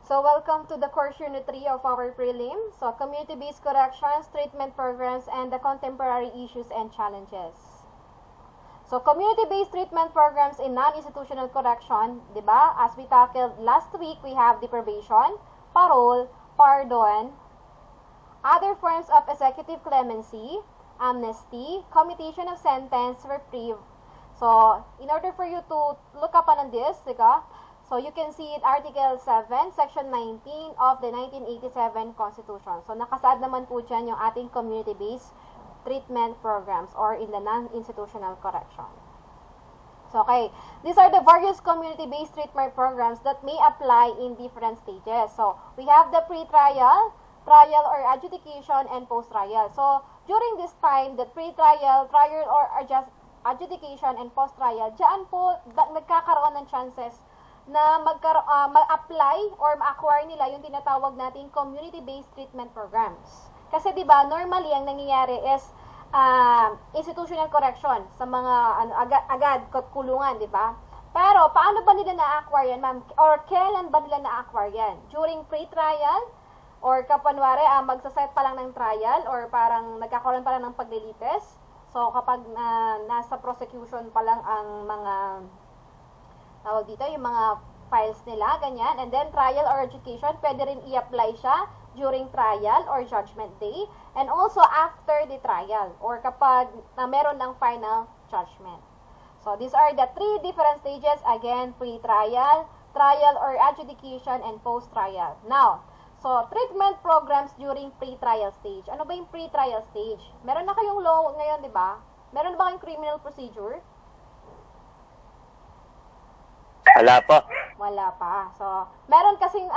So, welcome to the course unit 3 of our prelim. So, community-based corrections, treatment programs, and the contemporary issues and challenges. So, community-based treatment programs in non-institutional correction, di ba? As we tackled last week, we have deprivation, parole, pardon, other forms of executive clemency, amnesty, commutation of sentence, reprieve. So, in order for you to look up on this, so you can see it Article 7, Section 19 of the 1987 Constitution. So, nakasaad naman po dyan yung ating community-based treatment programs or in the non-institutional correction. So, okay, these are the various community-based treatment programs that may apply in different stages. So, we have the pre-trial, trial or adjudication, and post-trial. So, during this time, the pre-trial, trial or adjudication, and post-trial, dyan po nagkakaroon ng chances na mag-apply or ma-acquire nila yung tinatawag nating community-based treatment programs. Kasi 'di ba, normally ang nangyayari is institutional correction sa mga agad kulungan, 'di ba? Pero paano ba nila na-acquire yan, ma'am? Or kailan ba nila na-acquire yan? During pre-trial or kapanwari magsa-set pa lang ng trial or parang nagkakaroon pa lang ng paglilitis? So kapag nasa prosecution pa lang ang mga tawag dito, yung mga files nila, ganyan. And then, trial or adjudication, pwede rin i-apply siya during trial or judgment day. And also, after the trial or kapag meron ng final judgment. So, these are the three different stages. Again, pre-trial, trial or adjudication, and post-trial. Now, so, treatment programs during pre-trial stage. Ano ba yung pre-trial stage? Meron na kayong law ngayon, di ba? Meron ba kayong criminal procedure? Wala po. Wala pa. So, meron kasing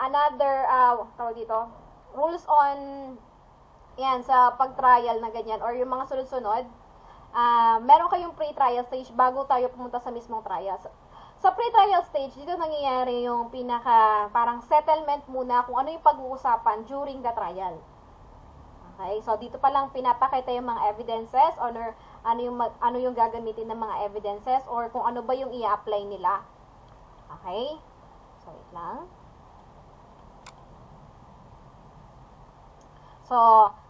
another, tawag dito, rules on, yan, sa pag-trial na ganyan, or yung mga sunod-sunod, meron kayong pre-trial stage bago tayo pumunta sa mismong trial. Sa pre-trial stage, dito nangyayari yung parang settlement muna kung ano yung pag-uusapan during the trial. Okay? So, dito pa lang pinapakita yung mga evidences or ano yung gagamitin ng mga evidences or kung ano ba yung i-apply nila. Okay? So, wait lang. So,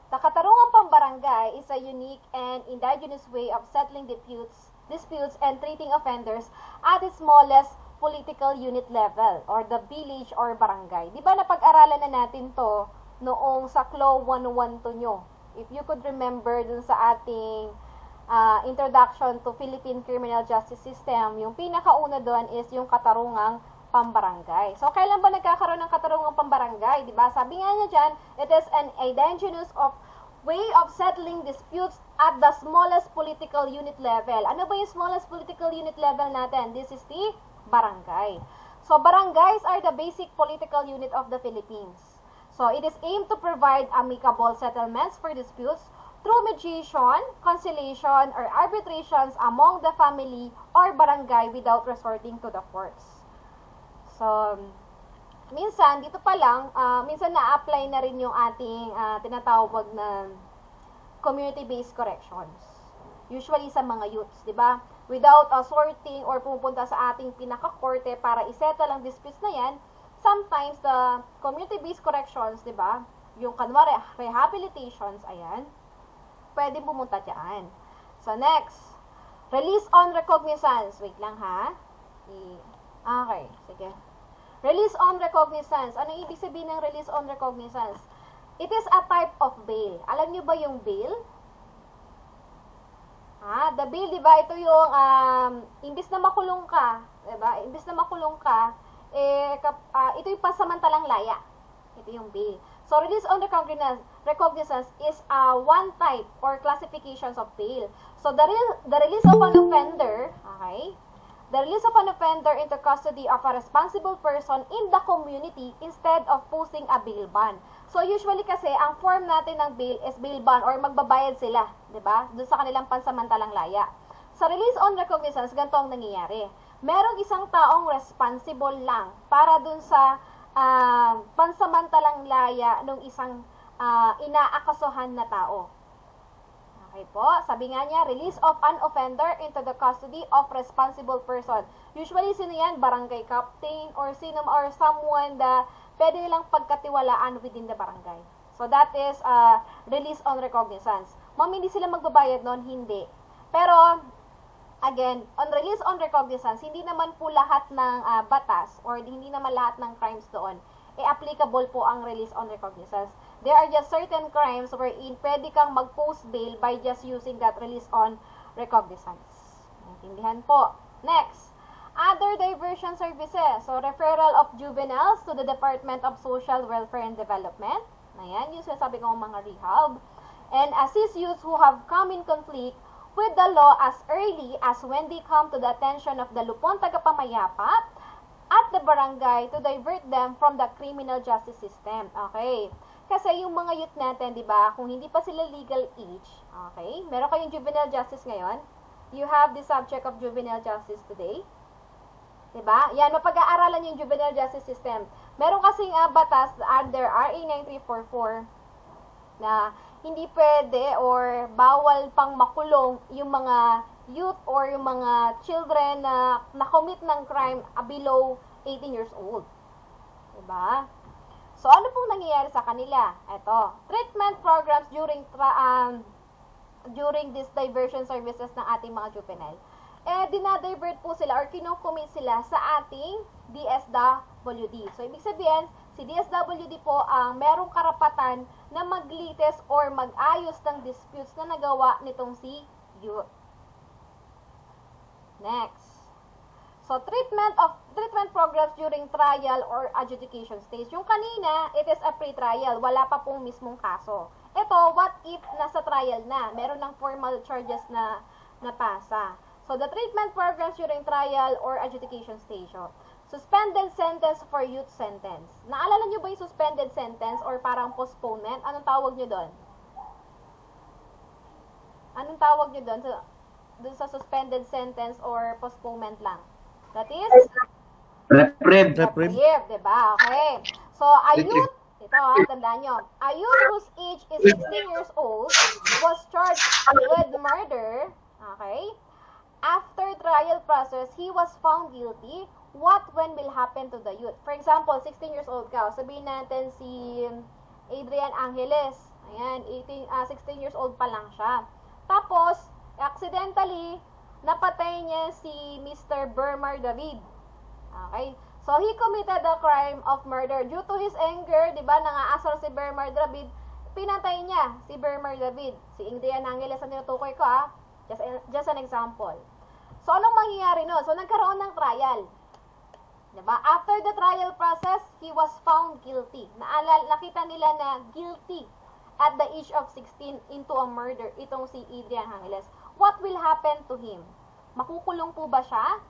the katarungang pambarangay is a unique and indigenous way of settling disputes and treating offenders at the smallest political unit level or the village or barangay. Di ba napag-aralan na natin to noong sa CLO 112 nyo? If you could remember dun sa ating introduction to Philippine Criminal Justice System, yung pinakauna doon is yung katarungang pambarangay. So, kailan ba nagkakaroon ng katarungang pambarangay? Di ba? Sabi nga niya dyan, it is an indigenous way of settling disputes at the smallest political unit level. Ano ba yung smallest political unit level natin? This is the barangay. So, barangays are the basic political unit of the Philippines. So, it is aimed to provide amicable settlements for disputes through mediation, conciliation, or arbitrations among the family or barangay without resorting to the courts. So, minsan, dito pa lang, minsan na-apply na rin yung ating tinatawag na community-based corrections. Usually sa mga youths, di ba? Without sorting or pumunta sa ating pinaka-korte para isettle ang disputes na yan, sometimes the community-based corrections, di ba? Yung kanwari, rehabilitations, ayan, pwede pumunta dyan. So, next, release on recognizance. Wait lang ha. Okay, sige. Release on recognizance. Ano ibig sabihin ng release on recognizance? It is a type of bail. Alam niyo ba yung bail? The bail, di ba, ito yung, imbis na makulong ka, di ba? Imbis na makulong ka, ito yung pasamantalang laya. Ito yung bail. So, release on recognizance is one type or classifications of bail. So, the release of an offender, okay? The release of an offender into custody of a responsible person in the community instead of posting a bail bond. So, usually kasi, ang form natin ng bail is bail bond or magbabayad sila, di ba? Doon sa kanilang pansamantalang laya. Sa release on recognizance, ganito ang nangyayari. Merong isang taong responsible lang para doon sa pansamantalang laya ng isang inaakasuhan na tao. Okay po, sabi nga niya, release of an offender into the custody of responsible person. Usually, sino yan? Barangay captain or someone na pwede nilang pagkatiwalaan within the barangay. So, that is release on recognizance. Ma'am, hindi sila magbabayad nun? Hindi. Pero, again, on release on recognizance, hindi naman po lahat ng batas or hindi naman lahat ng crimes doon applicable po ang release on recognizance. There are just certain crimes wherein pwede kang mag-post bail by just using that release on recognizance. Naintindihan po. Next, other diversion services. So, referral of juveniles to the Department of Social Welfare and Development. Ayan, yung sinasabi kong mga rehab. And assist youths who have come in conflict with the law as early as when they come to the attention of the lupon tagapamayapat at the barangay to divert them from the criminal justice system. Okay? Kasi yung mga youth natin, di ba, kung hindi pa sila legal age, okay, meron kayong juvenile justice ngayon. You have the subject of juvenile justice today. Di ba? Yan, mapag-aaralan yung juvenile justice system. Meron kasing batas under RA 9344 na hindi pwede or bawal pang makulong yung mga youth or yung mga children na na-commit ng crime below 18 years old. Diba? So, ano pong nangyayari sa kanila? Ito, treatment programs during this diversion services ng ating mga juvenile. Dinadivert po sila or kinocommit sila sa ating DSWD. So, ibig sabihin, si DSWD po ang merong karapatan na maglitis or mag-ayos ng disputes na nagawa nitong si youth. Next. So, treatment programs during trial or adjudication stage. Yung kanina, it is a pre-trial. Wala pa pong mismong kaso. Ito, what if nasa trial na? Meron ng formal charges na napasa. So, the treatment programs during trial or adjudication stage. Suspended sentence for youth sentence. Naalala nyo ba yung suspended sentence or parang postponement? Anong tawag nyo doon? Anong tawag nyo doon? Dun sa suspended sentence or postponement lang. That is? Reprieve. Reprieve, diba? Okay. So, a youth, ito tandaan nyo, a youth whose age is 16 years old was charged with murder, okay? After trial process, he was found guilty. What when will happen to the youth? For example, 16 years old ka. Sabihin natin si Adrian Angeles. Ayan, 16 years old pa lang siya. Tapos, accidentally, napatay niya si Mr. Bermar David. Okay? So, he committed the crime of murder. Due to his anger, di ba, nangaasar si Bermar David, pinatay niya si Bermar David. Si Adrian Angeles ang tinutukoy ko, just an example. So, anong mangyayari no? So, nagkaroon ng trial. Diba? After the trial process, he was found guilty. Nakita nila na guilty at the age of 16 into a murder itong si Adrian Angeles. What will happen to him? Makukulong po ba siya?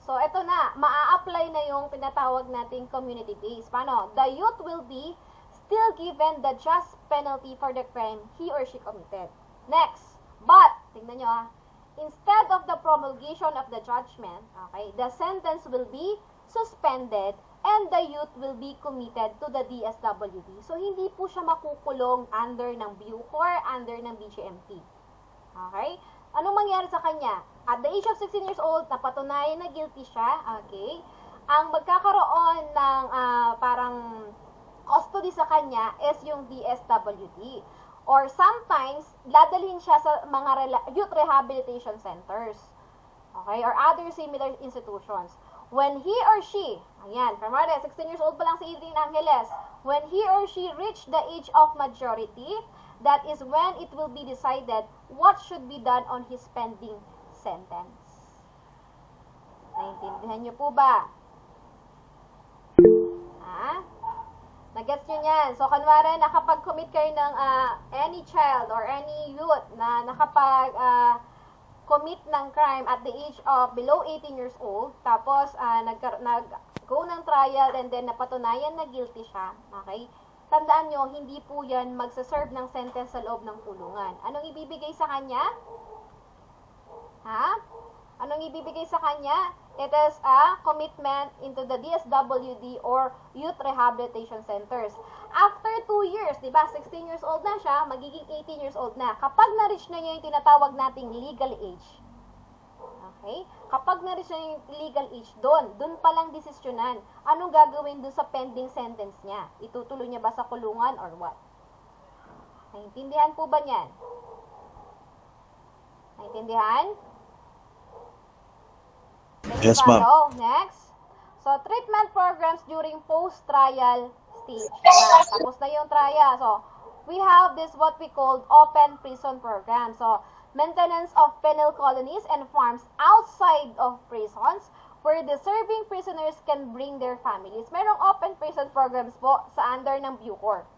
So, eto na, maa-apply na yung tinatawag nating community base. Paano? The youth will be still given the just penalty for the crime he or she committed. Next, but, tingnan nyo instead of the promulgation of the judgment, okay, the sentence will be suspended and the youth will be committed to the DSWD. So, hindi po siya makukulong under ng Bucor, under ng BGMT. Okay? Anong mangyari sa kanya? At the age of 16 years old, napatunayan na guilty siya, okay? Ang magkakaroon ng parang custody sa kanya is yung DSWD. Or sometimes, dadalhin siya sa mga youth rehabilitation centers. Okay? Or other similar institutions. When he or she, ayan, kamara, 16 years old pa lang si Adrian Angeles, when he or she reach the age of majority, that is when it will be decided what should be done on his pending sentence. Naintindihan niyo po ba? Nagets nyo yan. So, kanwari, nakapag-commit kayo ng any child or any youth na nakapag-commit ng crime at the age of below 18 years old, tapos nag-go ng trial and then napatunayan na guilty siya, okay? Tandaan nyo, hindi po yan magsaserve ng sentence sa loob ng kulungan. Anong ibibigay sa kanya? Anong ibibigay sa kanya? It is a commitment into the DSWD or Youth Rehabilitation Centers. After 2 years, di ba, 16 years old na siya, magiging 18 years old na. Kapag na-reach na niya yung tinatawag nating legal age, okay? Kapag na-reach na yung legal age, doon pa lang desisyonan. Anong gagawin doon sa pending sentence niya? Itutuloy niya ba sa kulungan or what? Naintindihan po ba niyan? Naintindihan? Yes, ma'am. Next. So, treatment programs during post-trial stage. Tapos na yung trial. So, we have this what we call open prison program. So, maintenance of penal colonies and farms outside of prisons where the serving prisoners can bring their families. Merong open prison programs po sa under ng Bucor.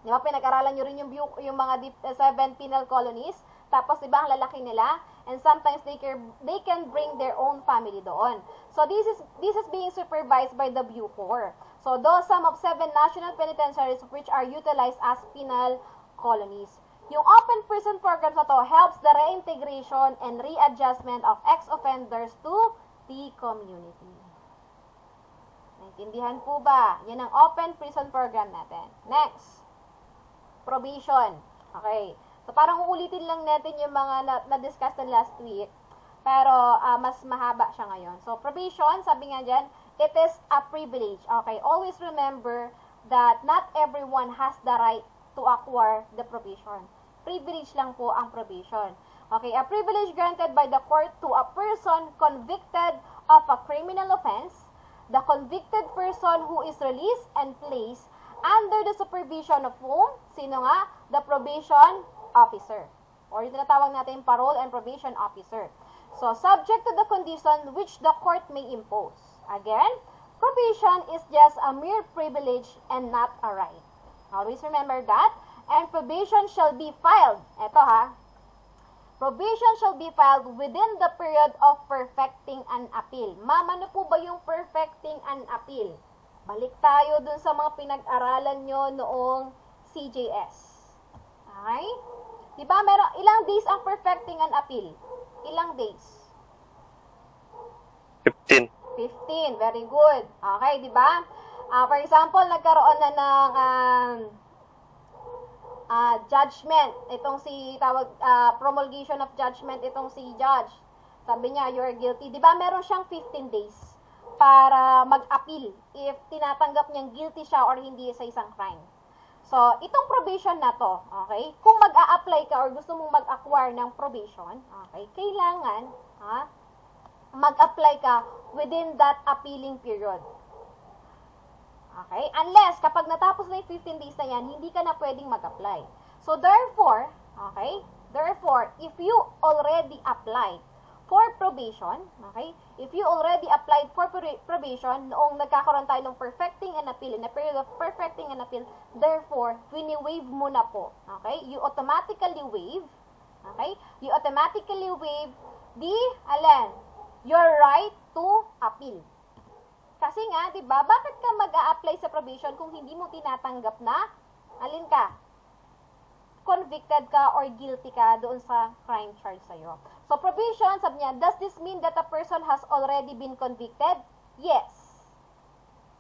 Di ba, pinag-aralan nyo rin yung mga 7 penal colonies. Tapos, di ba, ang lalaki nila? And sometimes they can bring their own family doon. So, this is being supervised by the Bucor. So, those some of 7 national penitentiaries which are utilized as penal colonies. Yung open prison programs na to helps the reintegration and readjustment of ex-offenders to the community. Naintindihan po ba? Yan ang open prison program natin. Next. Probation. Okay. So, parang uulitin lang natin yung mga na-discuss na last week. Pero, mas mahaba siya ngayon. So, probation, sabi nga dyan, it is a privilege. Okay. Always remember that not everyone has the right to acquire the probation. Privilege lang po ang probation. Okay. A privilege granted by the court to a person convicted of a criminal offense. The convicted person who is released and placed under the supervision of whom? Sino nga? The probation officer. Or yung tinatawag natin parole and probation officer. So, subject to the condition which the court may impose. Again, probation is just a mere privilege and not a right. Always remember that. And probation shall be filed. Eto ha. Probation shall be filed within the period of perfecting an appeal. Ma'am, ano po ba yung perfecting an appeal? Balik tayo dun sa mga pinag-aralan nyo noong CJS. Okay? Diba, ilang days ang perfecting an appeal? Ilang days? 15. 15. Very good. Okay, diba? For example, nagkaroon na ng judgment. Itong promulgation of judgment, itong si judge. Sabi niya, you're guilty. Diba, meron siyang 15 days para mag-appeal if tinatanggap niyang guilty siya or hindi sa isang crime. So, itong probation na to, okay, kung mag-a-apply ka or gusto mong mag-acquire ng probation, okay, kailangan, mag-apply ka within that appealing period. Okay? Unless, kapag natapos na yung 15 days na yan, hindi ka na pwedeng mag-apply. So, therefore, okay, if you already applied for probation, okay, if you already applied for probation noong nagkakaroon tayo ng perfecting an appeal, in a period of perfecting an appeal, therefore, wini-waive mo na po, okay, you automatically waive your right to appeal. Kasi nga, di ba, bakit ka mag-a-apply sa probation kung hindi mo tinatanggap na, alin ka? Convicted ka or guilty ka doon sa crime charge sa'yo. So, probation, sabi niya, does this mean that a person has already been convicted? Yes.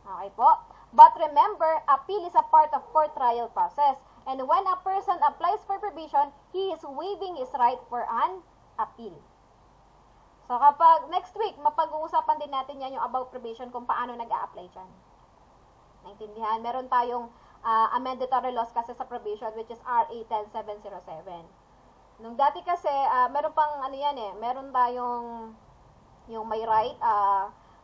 Okay po? But remember, appeal is a part of court trial process. And when a person applies for probation, he is waiving his right for an appeal. So, kapag next week, mapag-uusapan din natin yan yung about probation kung paano nag-a-apply dyan. Naintindihan? Meron tayong amendatory laws kasi sa probation which is RA 10707. Nung dati kasi, meron pang meron tayong yung may right,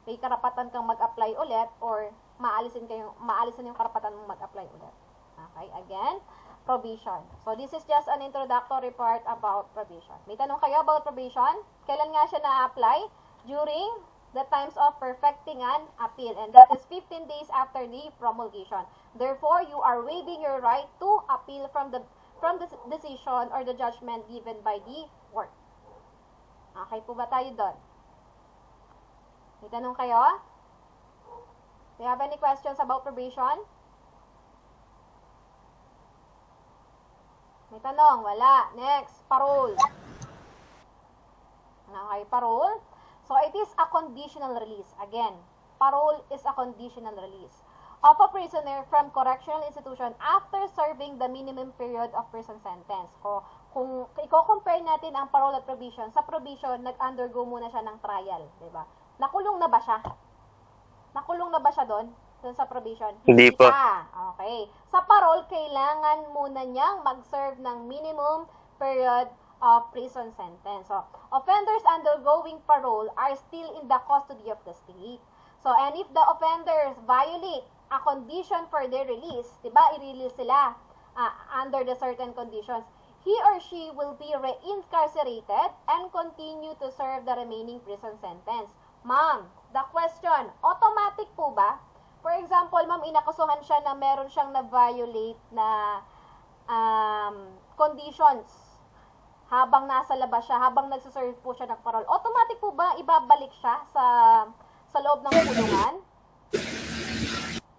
may karapatan kang mag-apply ulit or maalisin yung karapatan mong mag-apply ulit. Okay, again, probation. So, this is just an introductory part about probation. May tanong kayo about probation? Kailan nga siya na-apply? During the times of perfecting an appeal. And that is 15 days after the promulgation. Therefore, you are waiving your right to appeal from the decision or the judgment given by the court. Okay po ba tayo doon? May tanong kayo? Do you have any questions about probation? May tanong? Wala. Next, parole. Okay, parole. So, it is a conditional release. Again, parole is a conditional release of a prisoner from correctional institution after serving the minimum period of prison sentence. Kung i-compare natin ang parole at probation, sa probation, nag-undergo muna siya ng trial, di ba? Nakulong na ba siya? Nakulong na ba siya doon? Doon sa probation? Hindi po. Okay. Sa parole, kailangan muna niyang mag-serve ng minimum period of prison sentence. So, offenders undergoing parole are still in the custody of the state. So, and if the offenders violate a condition for their release, diba, i-release sila under the certain conditions, he or she will be re-incarcerated and continue to serve the remaining prison sentence. Ma'am, the question, automatic po ba? For example, ma'am, inakusuhan siya na meron siyang na-violate na conditions habang nasa labas siya, habang nagsaserve po siya ng parole. Automatic po ba ibabalik siya sa loob ng kulungan?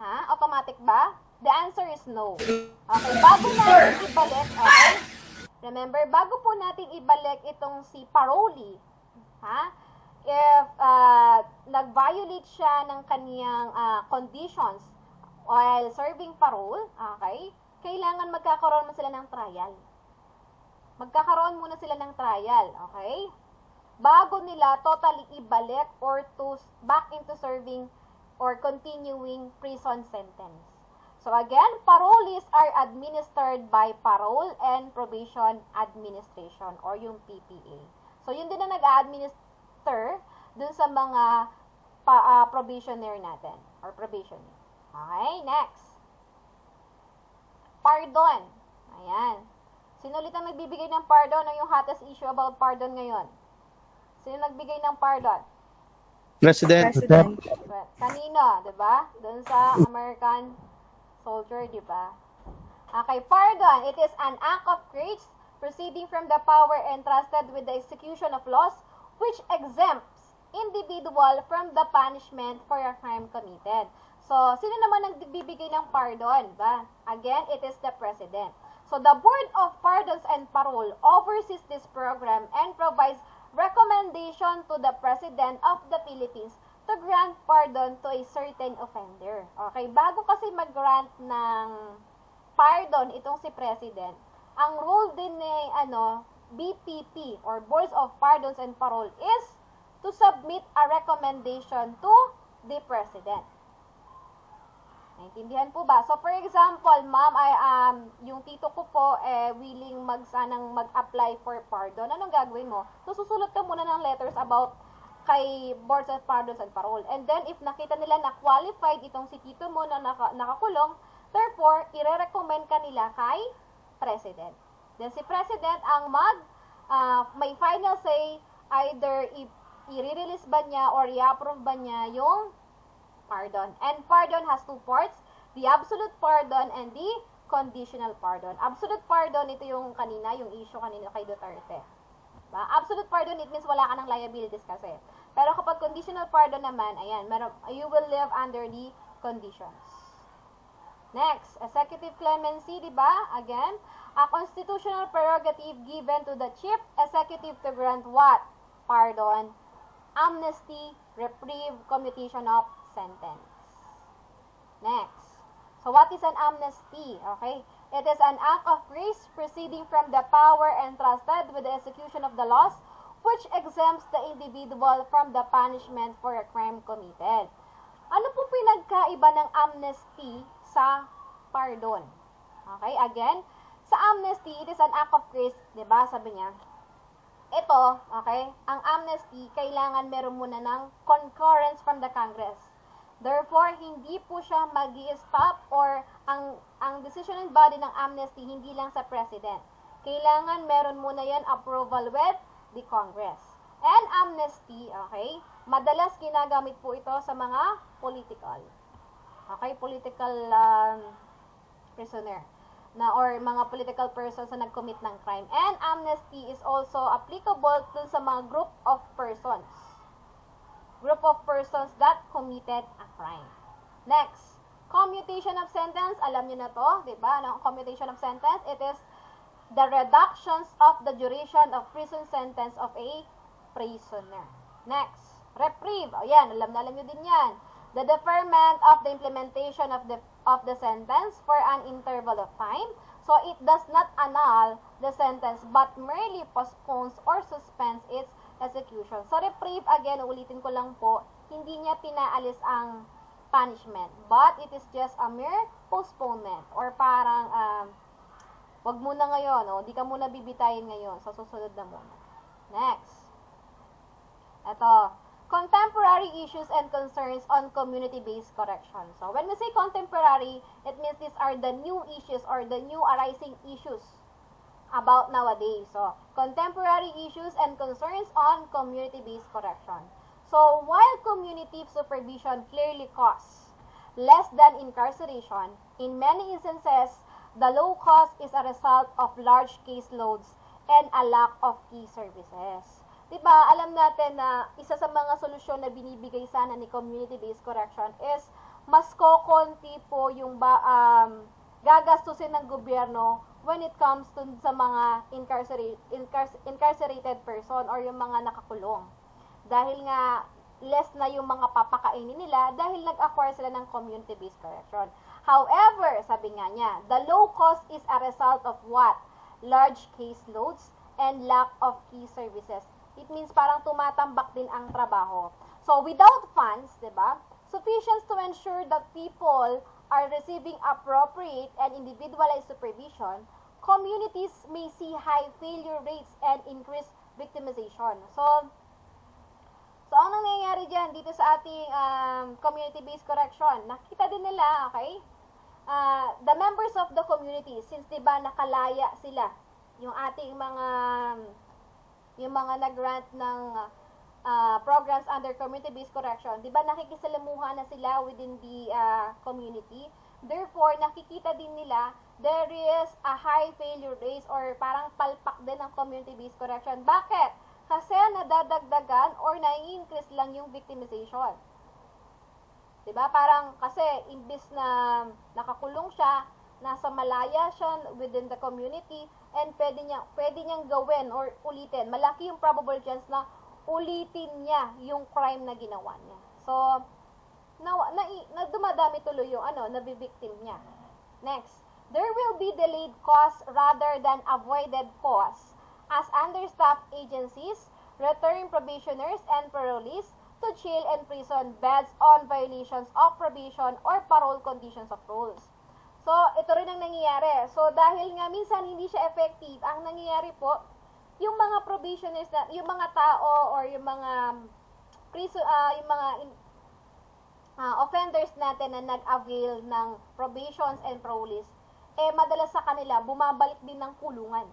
Ha? Automatic ba? The answer is no. Okay, bago natin ibalik, okay? Remember, bago po natin ibalik itong si Parole, ha? If nag-violate siya ng kaniyang conditions while serving parole, okay? Kailangan magkakaroon mo sila ng trial. Magkakaroon muna sila ng trial, okay? Bago nila totally ibalik or to back into serving or continuing prison sentence. So again, parolees are administered by Parole and Probation Administration or yung PPA. So yun din na nag-administer dun sa mga probationer natin or probation. Okay, next. Pardon. Ayan. Sino ulit ang nagbibigay ng pardon? Ano yung hottest issue about pardon ngayon? Sino nagbigay ng pardon? President. Kanino, di ba? Doon sa American soldier, di ba? Okay, pardon. It is an act of grace proceeding from the power entrusted with the execution of laws which exempts individual from the punishment for a crime committed. So, sino naman nagbibigay ng pardon, ba? Again, it is the President. So, the Board of Pardons and Parole oversees this program and provides recommendation to the President of the Philippines to grant pardon to a certain offender. Okay, bago kasi mag-grant ng pardon itong si President, ang role din ni BPP or Boards of Pardons and Parole is to submit a recommendation to the President. Naintindihan po ba? So, for example, ma'am, yung tito ko po, willing sanang mag-apply for pardon. Anong gagawin mo? So, susulat ka muna ng letters about kay Boards of Pardons and Parole. And then, if nakita nila na qualified itong si tito mo na nakakulong, therefore, ire-recommend ka nila kay President. Then, si President ang may final say, either i-release ba niya or i-approve ba niya yung pardon. And pardon has two parts, the absolute pardon and the conditional pardon. Absolute pardon, ito yung kanina, yung issue kanina kay Duterte. Diba? Absolute pardon, it means wala ka ng liabilities kasi. Pero kapag conditional pardon naman, ayan, you will live under the conditions. Next, executive clemency, diba? Again, a constitutional prerogative given to the chief executive to grant what? Pardon, amnesty, reprieve, commutation of sentence. Next. So, what is an amnesty? Okay? It is an act of grace proceeding from the power entrusted with the execution of the laws which exempts the individual from the punishment for a crime committed. Ano po pinagkaiba ng amnesty sa pardon? Okay? Again, sa amnesty, it is an act of grace. Diba? Sabi niya, ito, okay, ang amnesty, kailangan meron muna ng concurrence from the Congress. Therefore, hindi po siya mag-i-stop or ang decision body ng amnesty hindi lang sa President. Kailangan meron muna yan approval with the Congress. And amnesty, okay, madalas ginagamit po ito sa mga political. Okay, political prisoner or mga political persons na nag-commit ng crime. And amnesty is also applicable to sa mga group of persons. Group of persons that committed a crime. Next, commutation of sentence. Alam niyo na to, di ba? Ano ang commutation of sentence? It is the reductions of the duration of prison sentence of a prisoner. Next, Reprieve. O yan, alam na alam nyo din yan. The deferment of the implementation of the sentence for an interval of time. So, it does not annul the sentence but merely postpones or suspends its execution. So, reprieve, again, ulitin ko lang po, hindi niya pinaalis ang punishment. But, it is just a mere postponement. Or parang, wag muna ngayon, di ka muna bibitayin ngayon. Sa susunod na muna. Next. Ito. Contemporary issues and concerns on community-based correction. So, when we say contemporary, it means these are the new issues or the new arising issues about nowadays. So, contemporary issues and concerns on community-based correction. So, while community supervision clearly costs less than incarceration, in many instances, the low cost is a result of large caseloads and a lack of key services. Diba, alam natin na isa sa mga solusyon na binibigay sana ni community-based correction is mas kokonti po yung gagastusin ng gobyerno when it comes to sa mga incarcerated person or yung mga nakakulong. Dahil nga, less na yung mga papakainin nila dahil nag-acquire sila ng community-based correction. However, sabi nga niya, the low cost is a result of what? Large caseloads and lack of key services. It means parang tumatambak din ang trabaho. So, without funds, diba, sufficient to ensure that people are receiving appropriate and individualized supervision, communities may see high failure rates and increased victimization. So ang nangyayari dyan dito sa ating community-based correction, nakita din nila, okay, the members of the community, since diba nakalaya sila, yung ating mga nag-grant ng programs under community-based correction, di ba nakikisalamuha na sila within the community. Therefore, nakikita din nila there is a high failure rate or parang palpak din ng community-based correction. Bakit? Kasi nadadagdagan or nai-increase lang yung victimization. Di ba? Parang kasi imbis na nakakulong siya, nasa malaya siya within the community and pwede niyang gawin or ulitin. Malaki yung probable chance na ulitin niya yung crime na ginawa niya. So, dumadami tuloy yung nabibiktim niya. Next, there will be delayed costs rather than avoided costs as understaffed agencies return probationers and parolees to jail and prison beds on violations of probation or parole conditions of rules. So, ito rin ang nangyayari. So, dahil nga minsan hindi siya effective, ang nangyayari po, yung mga probationers, yung mga tao or yung mga offenders natin na nag-avail ng probations and parolees, madalas sa kanila, bumabalik din ng kulungan.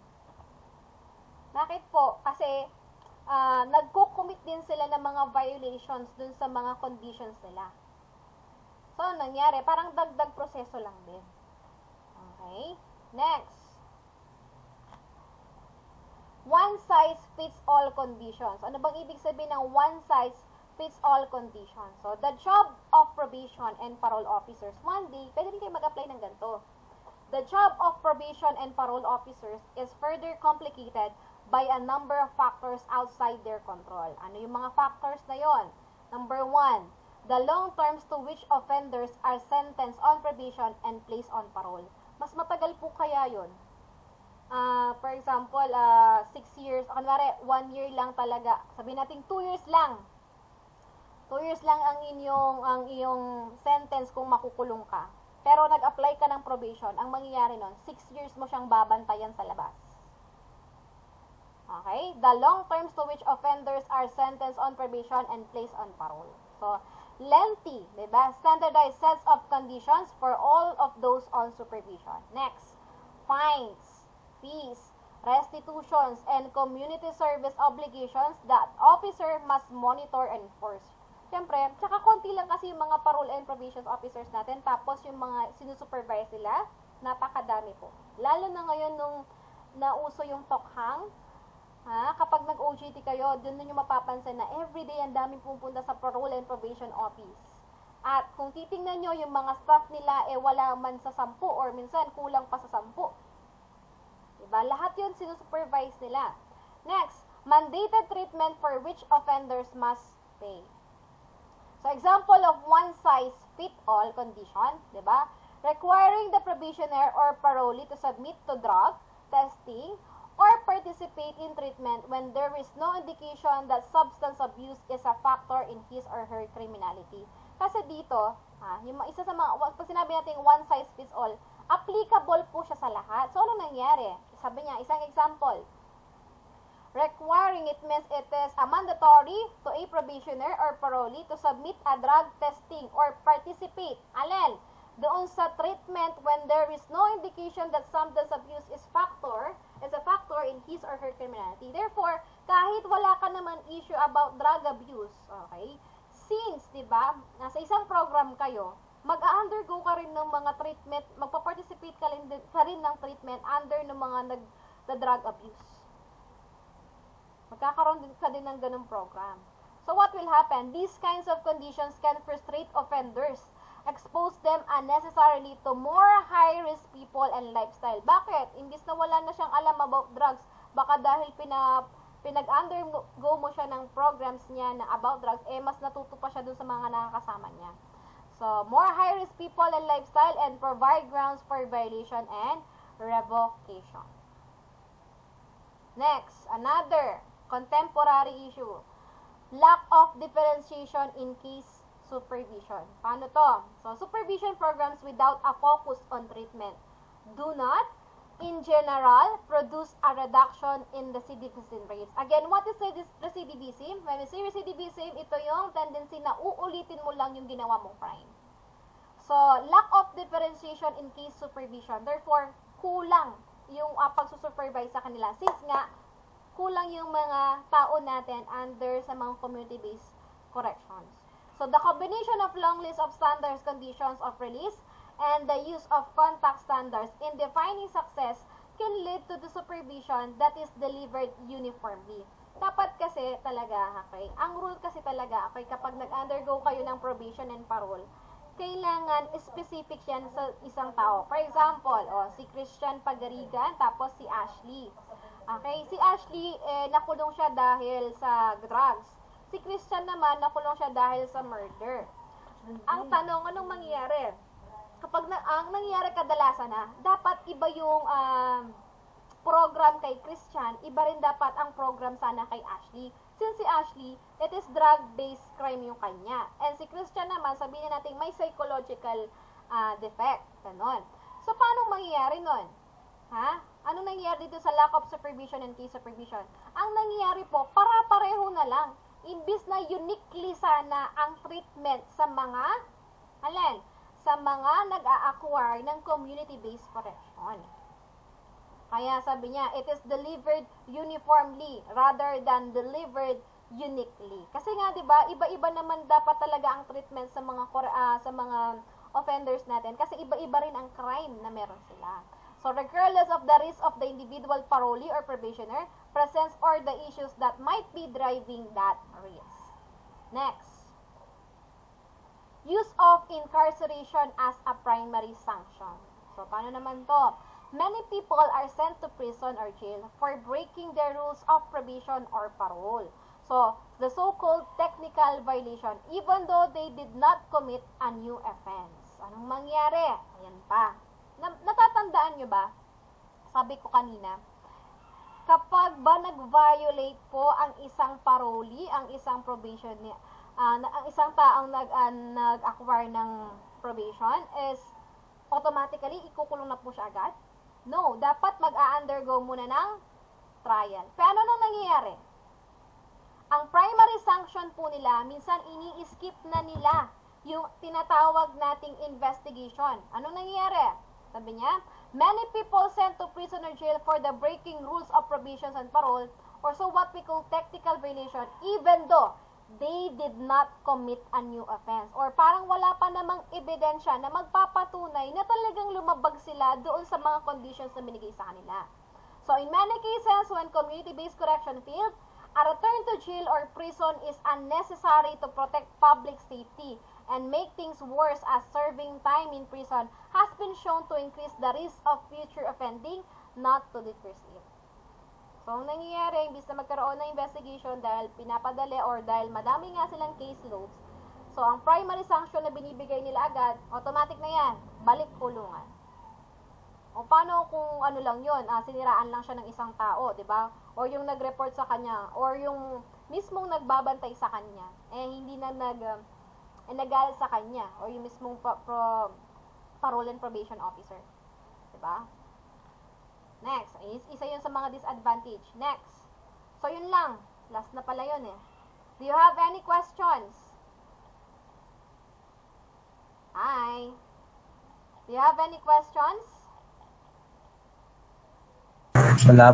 Bakit po? Kasi, nagko-commit din sila ng mga violations dun sa mga conditions nila. So, nangyari, parang dagdag proseso lang din. Okay? Next. One-size-fits-all conditions. Ano bang ibig sabihin ng one-size-fits-all conditions? So, the job of probation and parole officers, one day, pwede rin kayo mag-apply ng ganito. The job of probation and parole officers is further complicated by a number of factors outside their control. Ano yung mga factors na yon? Number 1, the long terms to which offenders are sentenced on probation and placed on parole. Mas matagal po kaya yun. For example, 6 years, kunwari, 1 year lang talaga. Sabihin natin 2 years lang. 2 years lang ang iyong sentence kung makukulong ka. Pero nag-apply ka ng probation, ang mangyayari nun, 6 years mo siyang babantayan sa labas. Okay? The long terms to which offenders are sentenced on probation and placed on parole. So, lengthy, diba? Standardized sets of conditions for all of those on supervision. Next, fines, fees, restitutions, and community service obligations that officer must monitor and enforce. Siyempre, tsaka konti lang kasi yung mga parole and probation officers natin, tapos yung mga sinusupervise nila, napakadami po. Lalo na ngayon nung nauso yung tokhang, kapag nag-OJT kayo, dun nyo mapapansin na everyday ang daming pupunta sa parole and probation office. At kung titingnan nyo, yung mga staff nila, wala man sa 10 or minsan kulang pa sa 10. Diba? Lahat yun sinusupervise nila. Next, mandated treatment for which offenders must pay. So, example of one-size-fit-all condition, di ba? Requiring the probationer or parolee to submit to drug testing or participate in treatment when there is no indication that substance abuse is a factor in his or her criminality. Kasi dito, yung isa sa mga, pag sinabi natin one-size-fits-all, applicable po siya sa lahat. So, ano nangyari? Sabi niya, isang example, requiring, it means it is a mandatory to a probationer or parolee to submit a drug testing or participate. Alin? Doon sa treatment when there is no indication that substance abuse is a factor in his or her criminality. Therefore, kahit wala ka naman issue about drug abuse, okay, since, di ba, nasa isang program kayo, mag-undergo ka rin ng mga treatment, magpa-participate ka rin ng treatment under ng mga drug abuse. Magkakaroon ka din ng ganung program. So what will happen? These kinds of conditions can frustrate offenders, expose them unnecessarily to more high-risk people and lifestyle. Bakit? Imbis na wala na siyang alam about drugs, baka dahil pinag-undergo mo siya ng programs niya na about drugs, mas natuto pa siya dun sa mga nakakasama niya. So, more high-risk people and lifestyle and provide grounds for violation and revocation. Next, another contemporary issue. Lack of differentiation in case supervision. Paano to? So, supervision programs without a focus on treatment do not, in general, produce a reduction in recidivism rates. Again, what is recidivism? When we say recidivism, ito yung tendency na uulitin mo lang yung ginawa mong crime. So, lack of differentiation in case supervision. Therefore, kulang yung pagsusupervise sa kanila. Since nga, kulang yung mga tao natin under sa mga community-based corrections. So, the combination of long list of standards, conditions of release, and the use of contact standards in defining success can lead to the supervision that is delivered uniformly. Dapat kasi talaga, okay, ang rule kasi talaga, okay, kapag nag-undergo kayo ng probation and parole, kailangan specific yan sa isang tao. For example, si Christian Pagarigan, tapos si Ashley. Okay, si Ashley, nakulong siya dahil sa drugs. Si Christian naman, nakulong siya dahil sa murder. Ang tanong, anong mangyayari? Kapag ang nangyayari kadalasan dapat iba yung program kay Christian, iba rin dapat ang program sana kay Ashley. Since si Ashley, it is drug-based crime yung kanya. And si Christian naman, sabihin natin may psychological defect. Ganon. So, paano mangyayari nun? Ano nangyayari dito sa lack of supervision and case supervision? Ang nangyayari po, para-pareho na lang. Imbis na uniquely sana ang treatment sa mga, sa mga nag-a-acquire ng community-based correction. Kaya sabi niya, it is delivered uniformly rather than delivered uniquely. Kasi nga, 'di ba, iba-iba naman dapat talaga ang treatment sa mga offenders natin kasi iba-iba rin ang crime na meron sila. So, regardless of the risk of the individual parolee or probationer, presents or the issues that might be driving that risk. Next. Use of incarceration as a primary sanction. So, paano naman to? Many people are sent to prison or jail for breaking the rules of probation or parole. So, the so-called technical violation, even though they did not commit a new offense. Anong mangyari? Ayan pa. Natatandaan nyo ba? Sabi ko kanina, kapag ba nag-violate po ang isang parolee, ang isang probation, ang isang taong nag-acquire ng probation is automatically ikukulong na po siya agad? No, dapat mag-a-undergo muna ng trial. Pero ano nang nangyayari? Ang primary sanction po nila, minsan ini-skip na nila yung tinatawag nating investigation. Anong nangyayari? Sabi niya, many people sent to prison or jail for the breaking rules of probation and parole, or so what we call technical violation, even though they did not commit a new offense. Or parang wala pa namang ebidensya na magpapatunay na talagang lumabag sila doon sa mga conditions na binigay sa kanila. So, in many cases, when community-based correction failed, a return to jail or prison is unnecessary to protect public safety and make things worse as serving time in prison has been shown to increase the risk of future offending, not to decrease it. So, ang nangyayari, imbis na magkaroon ng investigation dahil pinapadali or dahil madami nga silang caseloads, So, ang primary sanction na binibigay nila agad, automatic na yan, balik kulungan. O paano kung ano lang yun, siniraan lang siya ng isang tao, di ba? Or yung nag-report sa kanya, or yung mismong nagbabantay sa kanya, hindi na nagalit sa kanya, or yung mismong parole and probation officer. Di ba? Next, isa yun sa mga disadvantage. Next. So, yun lang. Last na pala yun eh. Do you have any questions? Hi. Do you have any questions? Wala